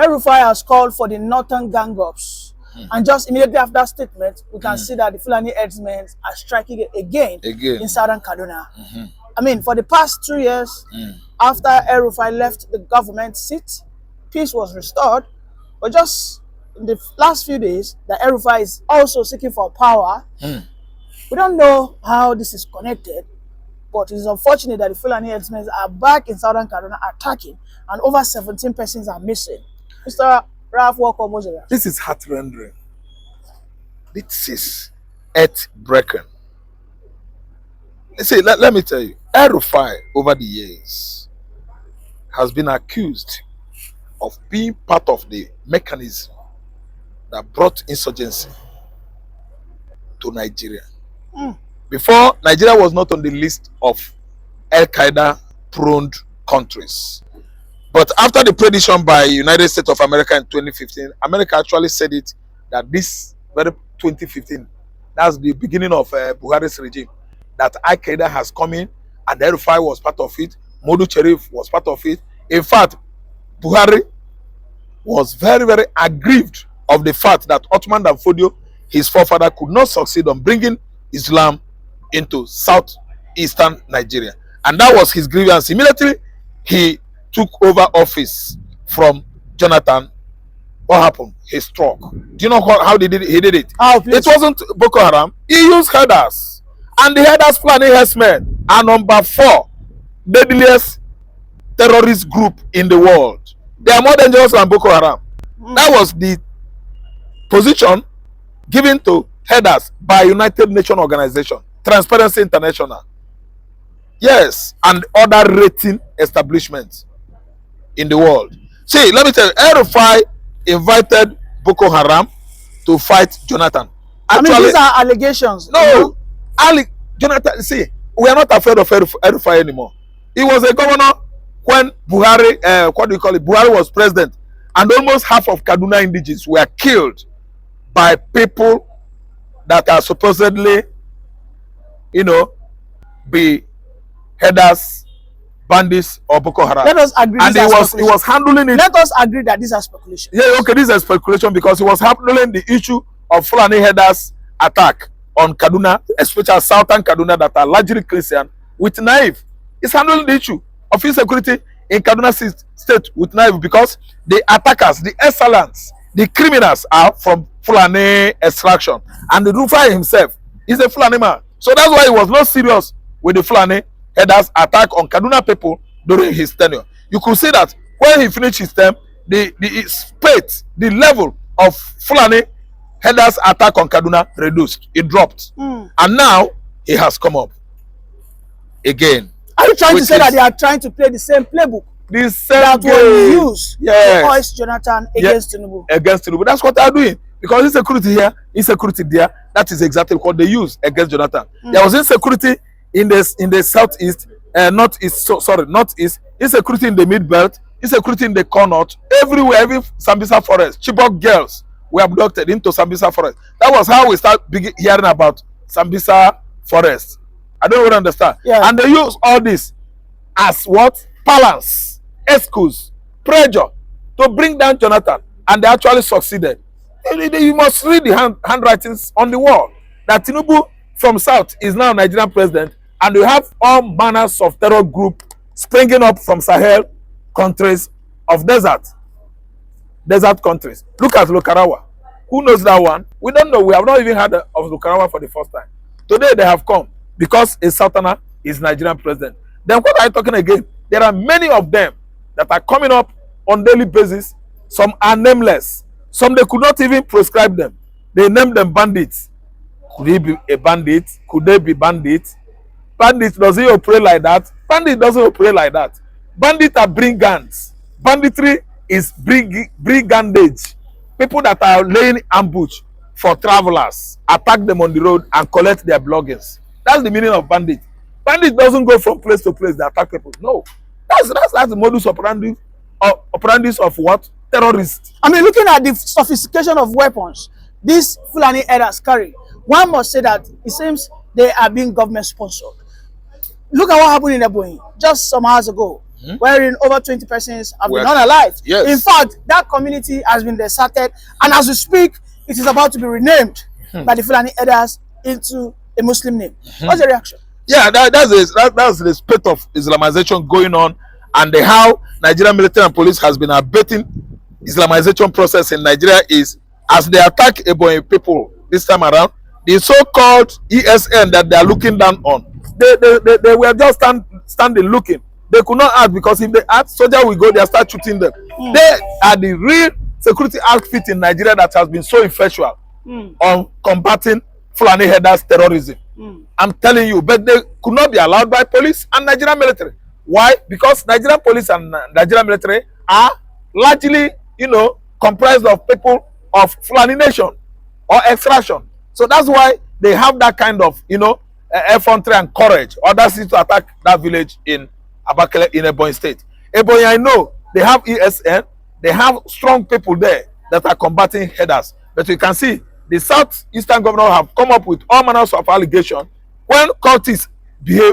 Elrufai has called for the northern gang-ups. And just immediately after that statement, we can see that the Fulani herdsmen are striking again in southern Kaduna. I mean, for the past 2 years, after Elrufai left the government seat, peace was restored. But just in the last few days, the Elrufai is also seeking for power. We don't know how this is connected, but it is unfortunate that the Fulani herdsmen are back in southern Kaduna attacking, and over 17 persons are missing. Mr. Ralph Walker Mozilla. This is heart-rendering. This is earth-breaking. See, let me tell you, Elrufai over the years has been accused of being part of the mechanism that brought insurgency to Nigeria. Before, Nigeria was not on the list of Al-Qaeda-prone countries. But after the prediction by United States of America in 2015, America actually said it, that this very 2015, that's the beginning of Buhari's regime, that Al-Qaeda has come in, and Elrufai was part of it, Modu Sharif was part of it. In fact, Buhari was very, very aggrieved of the fact that Ottoman Danfodio, his forefather, could not succeed on bringing Islam into southeastern Nigeria. And that was his grievance. Immediately, he took over office from Jonathan. What happened? He struck. Do you know how he did it? It wasn't Boko Haram. He used herders. And the herders, Fulani herdsmen, are number 4 deadliest terrorist group in the world. They are more dangerous than Boko Haram. That was the position given to herders by United Nations Organization, Transparency International. Yes, and other rating establishments in the world. See, let me tell you, Elrufai invited Boko Haram to fight Jonathan. Actually, I mean, these are allegations. No, Jonathan, see, we are not afraid of Elrufai anymore. He was a governor when Buhari, what do you call it? Buhari was president, and almost half of Kaduna indigenes were killed by people that are supposedly, be headers, bandits, or Boko Haram. Let us agree. And he was handling it. Let us agree that these are speculation. Yeah, okay, this is speculation because he was handling the issue of Fulani headers attack on Kaduna, especially southern Kaduna that are largely Christian, with knife. He's handling the issue of insecurity in Kaduna state with knife because the attackers, the assailants, the criminals are from Fulani extraction. And the Elrufai himself is a Fulani man. So that's why he was not serious with the Fulani headers attack on Kaduna people during his tenure. You could see that when he finished his term, the level of Fulani headers attack on Kaduna reduced. It dropped. And now he has come up again. Are you trying to say that they are trying to play the same playbook? The same that game. was used to hoist Jonathan against Tinubu. Against Tinubu. That's what they are doing. Because insecurity here, insecurity there, that is exactly what they use against Jonathan. There was insecurity in the southeast, northeast, insecurity in the Middlebelt, insecurity in the Connaught, everywhere, every Sambisa forest. Chibok girls were abducted into Sambisa forest. That was how we start hearing about Sambisa forest. I don't even understand. Yeah. And they use all this as what? Balance, excuse, pressure to bring down Jonathan. And they actually succeeded. You must read the handwritings on the wall that Tinubu from South is now Nigerian president, and you have all manners of terror group springing up from Sahel countries of desert countries. Look at Lokarawa. Who knows that one? We don't know. We have not even heard of Lokarawa for the first time. Today they have come because a Southerner is Nigerian president. Then what are you talking again? There are many of them that are coming up on daily basis. Some are nameless. Some they could not even prescribe them. They name them bandits. Could he be a bandit? Could they be bandits? Bandit doesn't operate like that. Bandit doesn't operate like that. Bandits are brigands. Banditry is brigandage. People that are laying ambush for travelers, attack them on the road and collect their belongings. That's the meaning of bandit. Bandit doesn't go from place to place. They attack people. No, that's the modus operandi of what? Terrorists. I mean, looking at the sophistication of weapons these Fulani herders carry, one must say that it seems they are being government sponsored. Look at what happened in Ebonyi just some hours ago. wherein over 20 persons have been unalived. Yes. In fact, that community has been deserted, and as we speak, it is about to be renamed by the Fulani elders into a Muslim name. What's the reaction? Yeah, that's the spate of Islamization going on, and how Nigerian military and police has been abating Islamization process in Nigeria is as they attack Ebonyi people this time around, the so-called ESN that they are looking down on, they were just standing looking. They could not act, because if they act, soldier will go there, start shooting them. They are the real security outfit in Nigeria that has been so effectual on combating Fulani headers terrorism. I'm telling you, but they could not be allowed by police and Nigerian military. Why? Because Nigerian police and Nigerian military are largely, comprised of people of Fulani nation or extraction. So that's why they have that kind of, effrontery and courage, audacity to attack that village in Abakele in Ebonyi State. Ebonyi, I know they have ESN, they have strong people there that are combating headers. But you can see the southeastern governor have come up with all manners of allegations when cultists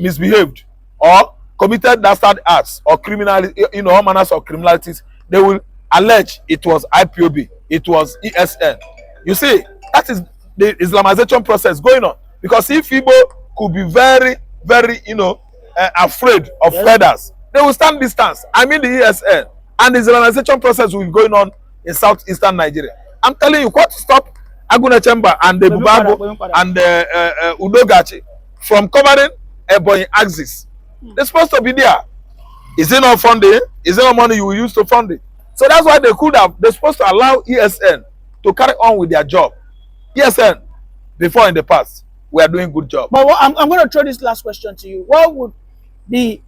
misbehaved or committed dastard acts or criminal, all manners of criminalities. They will allege it was IPOB, it was ESN. You see, that is the Islamization process going on. Because if Igbo could be very, very, afraid of headers, they will stand distance. I mean the ESN. And the Islamization process will be going on in southeastern Nigeria. I'm telling you, what to stop Aguna Chemba and the Bubago and Udogachi from covering Ebonyi axis. They're supposed to be there. Is it not funding? Is it not money you will use to fund it? So that's why they're supposed to allow ESN to carry on with their job. ESN, before in the past, we are doing good job. But I'm going to throw this last question to you. What would the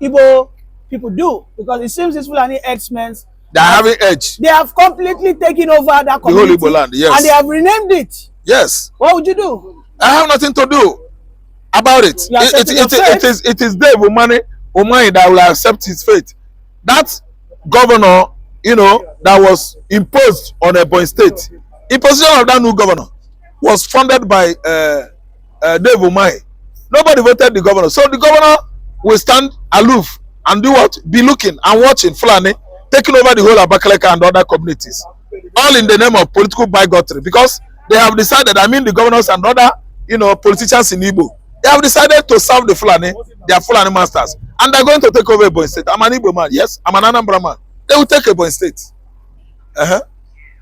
Igbo people do? Because it seems these Fulani herdsmen, they are having edge. They have completely taken over that community. The whole Igbo land, yes. And they have renamed it. Yes. What would you do? I have nothing to do about it. It is Dave Umani that will accept his fate. That governor, that was imposed on Ebonyi State, imposition of that new governor was funded by Dave Umani. Nobody voted the governor. So the governor will stand aloof and do what? Be looking and watching Fulani taking over the whole Abakaleka and other communities. All in the name of political bigotry. Because they have decided, the governors and other, politicians in Igbo, they have decided to serve the Fulani, their Fulani masters. And they're going to take over Ebonyi State. I'm an Igbo man. Yes, I'm an Anambra man. They will take Ebonyi State.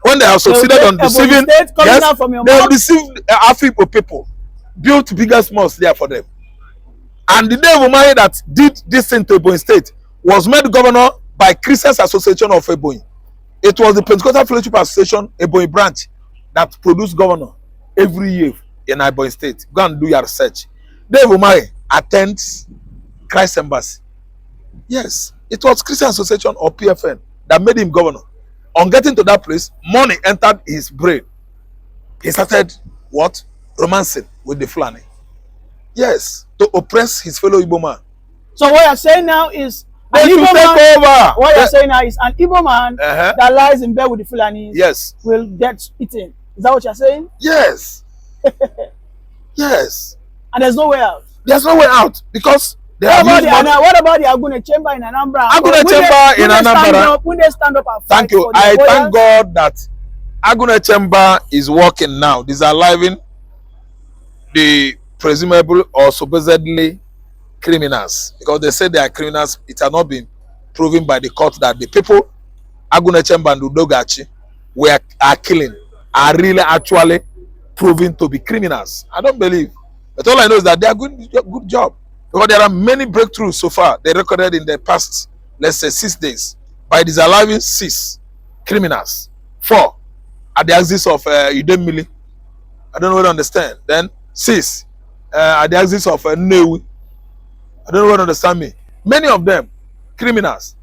When they have succeeded on deceiving, yes, they have deceived Afipo people, built biggest mosques there for them. And the day Umari that did this thing to Ebonyi State was made governor by Christians Association of Ebonyi. It was the Pentecostal Fellowship Association Ebonyi branch that produced governor every year in Ebonyi State. Go and do your research. Dave Umari attends Christ Embassy. Yes, it was Christian Association or PFN that made him governor. On getting to that place, money entered his brain. He started what? Romancing with the Fulani. Yes, to oppress his fellow Igbo man. So what you're saying now is they an Igbo man, take over. What you're saying now is an Igbo man that lies in bed with the Fulani, yes, will get eaten. Is that what you're saying? Yes. Yes. And there's no way out. There's no way out because what about the Aguna Chamber in Anambra? Aguna Chamber in Anambra. When they stand up and fight. Thank you. I thank God that Aguna Chamber is working now. Disaliving the presumable or supposedly criminals, because they say they are criminals. It has not been proven by the court that the people Aguna Chamber and Udogachi are killing are really actually proven to be criminals. I don't believe, but all I know is that they are good job, because there are many breakthroughs so far they recorded in the past, let's say 6 days, by disallowing 6 criminals, 4 at the axis of Udemili. I don't know what to understand. Then 6 at the axis of Newi. I don't know what to understand me. Many of them criminals.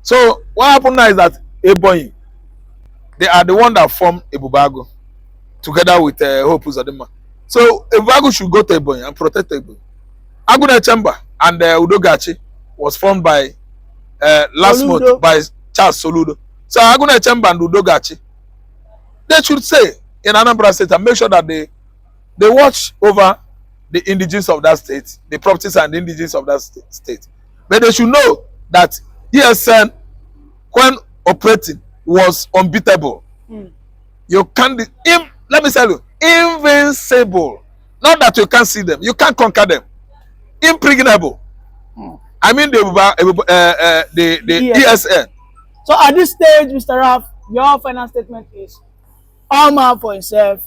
So what happened now is that Ebonyi, they are the one that formed Ebubago together with Hope Uzodinma. So Ebubago should go to Ebonyi and protect Ebonyi. Aguna Chamber and Udogachi was formed by last month by Charles Soludo. So Aguna Chamber and Udogachi, they should say in Anambra State and make sure that they watch over the indigenes of that state, the properties and the indigenes of that state. But they should know that ESN, when operating, was unbeatable. You can't, let me tell you, invincible. Not that you can't see them, you can't conquer them. Impregnable. I mean the ESN. So at this stage, Mr. Raf, your final statement is all man for himself.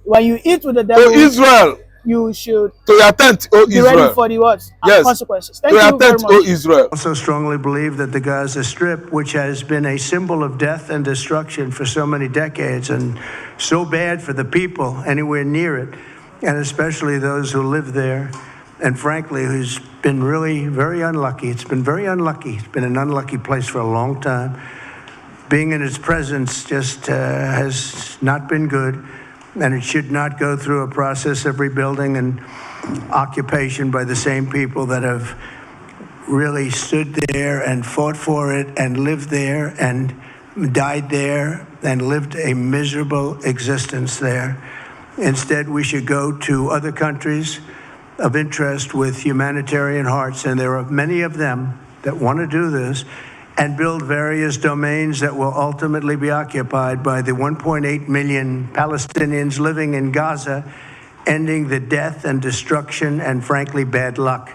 When you eat with the devil, to Israel, you should to your tent, O be Israel. ready for the what? Yes. Consequences. Thank to you your very tent, much. O Israel. I also strongly believe that the Gaza Strip, which has been a symbol of death and destruction for so many decades and so bad for the people anywhere near it, and especially those who live there, and frankly, who's been really very unlucky. It's been very unlucky. It's been an unlucky place for a long time. Being in its presence just has not been good, and it should not go through a process of rebuilding and occupation by the same people that have really stood there and fought for it and lived there and died there and lived a miserable existence there. Instead, we should go to other countries of interest with humanitarian hearts, and there are many of them that want to do this, and build various domains that will ultimately be occupied by the 1.8 million Palestinians living in Gaza, ending the death and destruction and, frankly, bad luck.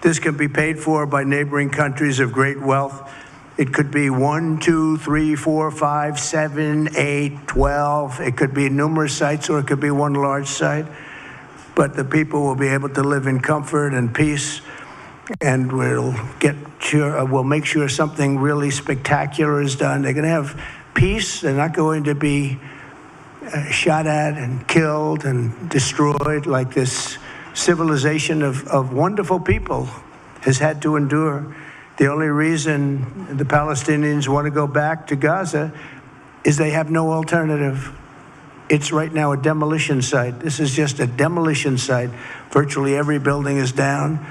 This can be paid for by neighboring countries of great wealth. It could be 1, 2, 3, 4, 5, 7, 8, 12. It could be numerous sites, or it could be one large site. But the people will be able to live in comfort and peace, and we'll make sure something really spectacular is done. They're going to have peace. They're not going to be shot at and killed and destroyed like this civilization of wonderful people has had to endure. The only reason the Palestinians want to go back to Gaza is they have no alternative. It's right now a demolition site. This is just a demolition site. Virtually every building is down.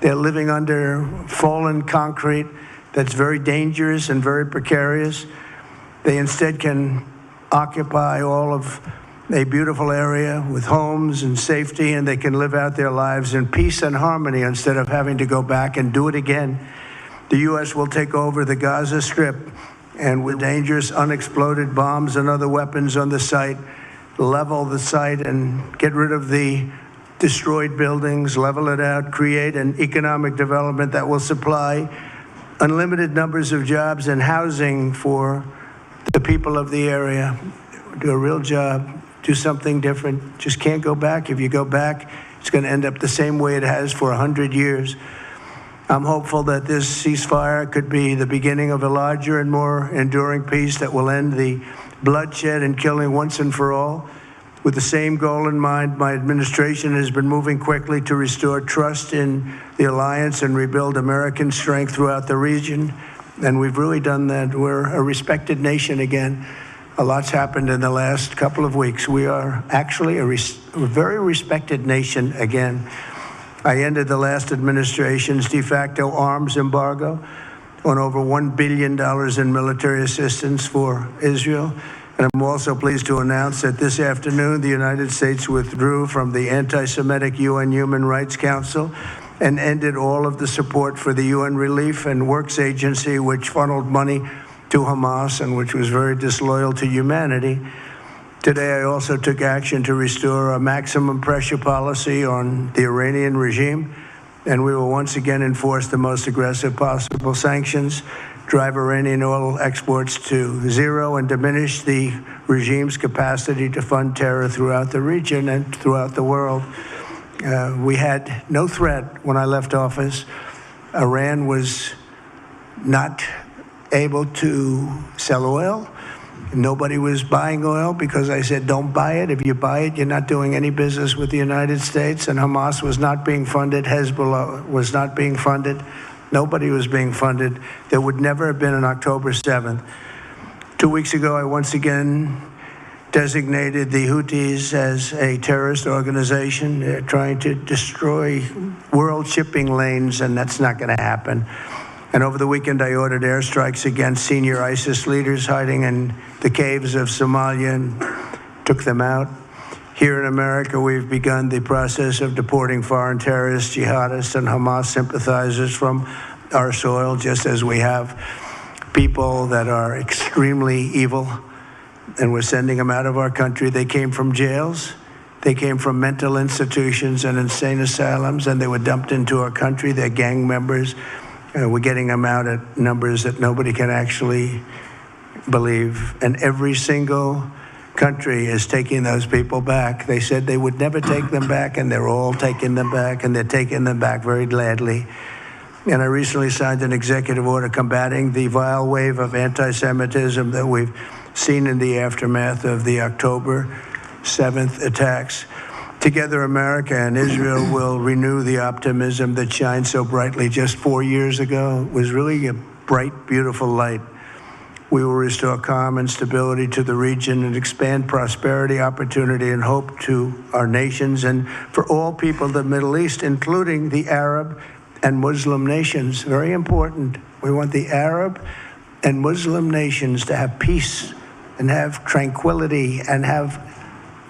They're living under fallen concrete that's very dangerous and very precarious. They instead can occupy all of a beautiful area with homes and safety, and they can live out their lives in peace and harmony instead of having to go back and do it again. The U.S. will take over the Gaza Strip, and with dangerous unexploded bombs and other weapons on the site, level the site and get rid of the destroyed buildings, level it out, create an economic development that will supply unlimited numbers of jobs and housing for the people of the area. Do a real job, do something different. Just can't go back. If you go back, it's going to end up the same way it has for 100 years. I'm hopeful that this ceasefire could be the beginning of a larger and more enduring peace that will end the bloodshed and killing once and for all. With the same goal in mind, my administration has been moving quickly to restore trust in the alliance and rebuild American strength throughout the region. And we've really done that. We're a respected nation again. A lot's happened in the last couple of weeks. We are actually a very respected nation again. I ended the last administration's de facto arms embargo on over $1 billion in military assistance for Israel. And I'm also pleased to announce that this afternoon, the United States withdrew from the anti-Semitic UN Human Rights Council and ended all of the support for the UN Relief and Works Agency, which funneled money to Hamas and which was very disloyal to humanity. Today, I also took action to restore a maximum pressure policy on the Iranian regime, and we will once again enforce the most aggressive possible sanctions, drive Iranian oil exports to zero, and diminish the regime's capacity to fund terror throughout the region and throughout the world. We had no threat when I left office. Iran was not able to sell oil. Nobody was buying oil because I said, don't buy it. If you buy it, you're not doing any business with the United States. And Hamas was not being funded. Hezbollah was not being funded. Nobody was being funded. There would never have been an October 7th. 2 weeks ago, I once again designated the Houthis as a terrorist organization. They're trying to destroy world shipping lanes, and that's not going to happen. And over the weekend, I ordered airstrikes against senior ISIS leaders hiding in the caves of Somalia and took them out. Here in America, we've begun the process of deporting foreign terrorists, jihadists, and Hamas sympathizers from our soil, just as we have people that are extremely evil, and we're sending them out of our country. They came from jails. They came from mental institutions and insane asylums, and they were dumped into our country. They're gang members. We're getting them out at numbers that nobody can actually believe. And every single country is taking those people back. They said they would never take them back, and they're all taking them back, and they're taking them back very gladly. And I recently signed an executive order combating the vile wave of anti-Semitism that we've seen in the aftermath of the October 7th attacks. Together, America and Israel will renew the optimism that shined so brightly just 4 years ago. It was really a bright, beautiful light. We will restore calm and stability to the region and expand prosperity, opportunity, and hope to our nations and for all people of the Middle East, including the Arab and Muslim nations. Very important. We want the Arab and Muslim nations to have peace and have tranquility and have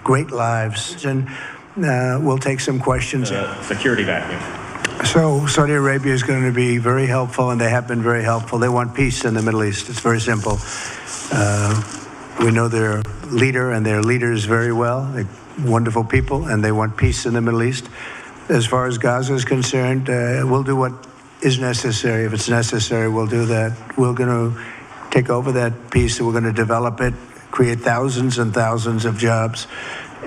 great lives. And we'll take some questions. Security vacuum. So Saudi Arabia is going to be very helpful, and they have been very helpful. They want peace in the Middle East. It's very simple. We know their leader and their leaders very well. They're wonderful people, and they want peace in the Middle East. As far as Gaza is concerned, we'll do what is necessary. If it's necessary, we'll do that. We're going to take over that peace, and we're going to develop it, create thousands and thousands of jobs,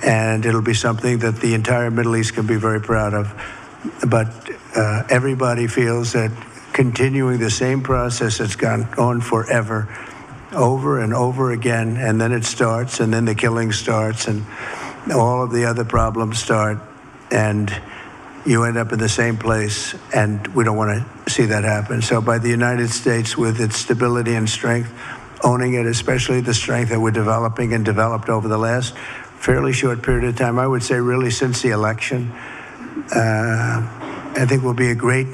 and it'll be something that the entire Middle East can be very proud of. But everybody feels that continuing the same process that's gone on forever, over and over again, and then it starts, and then the killing starts, and all of the other problems start, and you end up in the same place, and we don't want to see that happen. So by the United States, with its stability and strength, owning it, especially the strength that we're developing and developed over the last fairly short period of time, I would say really since the election, I think we'll be a great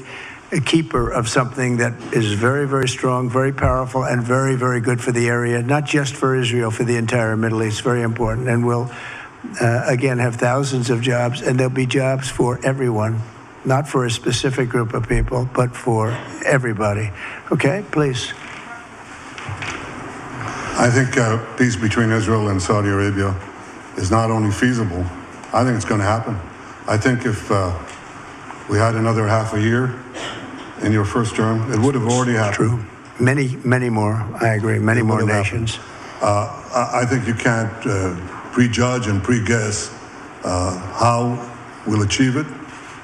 keeper of something that is very, very strong, very powerful, and very, very good for the area, not just for Israel, for the entire Middle East. Very important. And we'll, again, have thousands of jobs, and there'll be jobs for everyone, not for a specific group of people, but for everybody. Okay, please. I think peace between Israel and Saudi Arabia is not only feasible, I think it's going to happen. I think if we had another half a year in your first term, it would have already happened. True. Many, many more. I agree. Many more nations. I think you can't prejudge and pre-guess how we'll achieve it,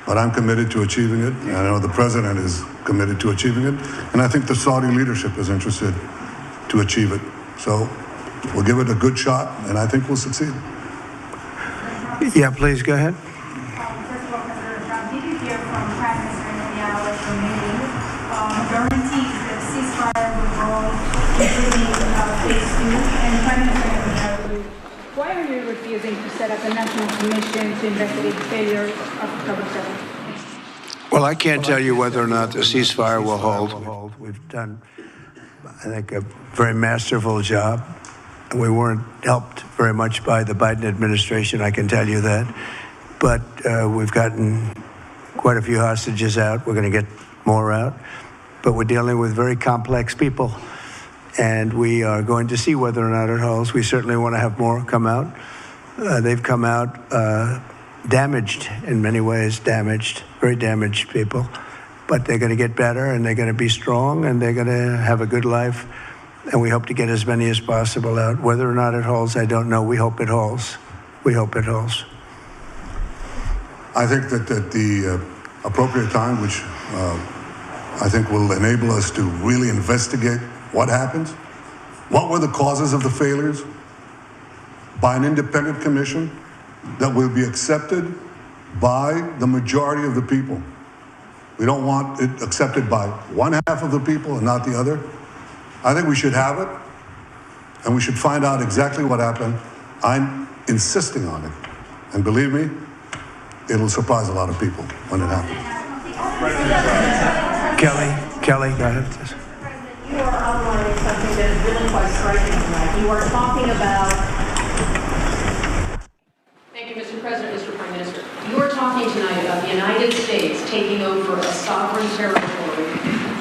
but I'm committed to achieving it. And I know the president is committed to achieving it, and I think the Saudi leadership is interested to achieve it. So we'll give it a good shot, and I think we'll succeed. Yeah, please go ahead. First of all, President Trump, did you hear from Prime Minister Netanyahu at your meeting guarantees that ceasefire will hold, including phase 2? And Prime Minister Netanyahu, why are you refusing to set up a national commission to investigate the failure of October 7th? Well, I can't tell you whether or not the ceasefire will hold. We've done, I think, a very masterful job. We weren't helped very much by the Biden administration, I can tell you that. But we've gotten quite a few hostages out. We're going to get more out. But we're dealing with very complex people. And we are going to see whether or not it holds. We certainly want to have more come out. They've come out damaged in many ways, very damaged people. But they're going to get better, and they're going to be strong, and they're going to have a good life. And we hope to get as many as possible out. Whether or not it holds, I don't know. We hope it holds. We hope it holds. I think that at the appropriate time, which I think will enable us to really investigate what happened, what were the causes of the failures, by an independent commission that will be accepted by the majority of the people. We don't want it accepted by one half of the people and not the other. I think we should have it, and we should find out exactly what happened. I'm insisting on it. And believe me, it'll surprise a lot of people when it happens. Kelly, go ahead. You are outlining something that is really quite striking tonight. You are talking about... Thank you, Mr. President, Mr. Prime Minister. You are talking tonight about the United States taking over a sovereign territory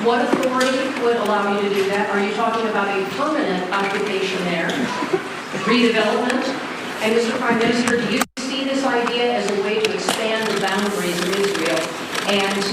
What authority would allow you to do that? Are you talking about a permanent occupation there, redevelopment? And Mr. Prime Minister, do you see this idea as a way to expand the boundaries of Israel and to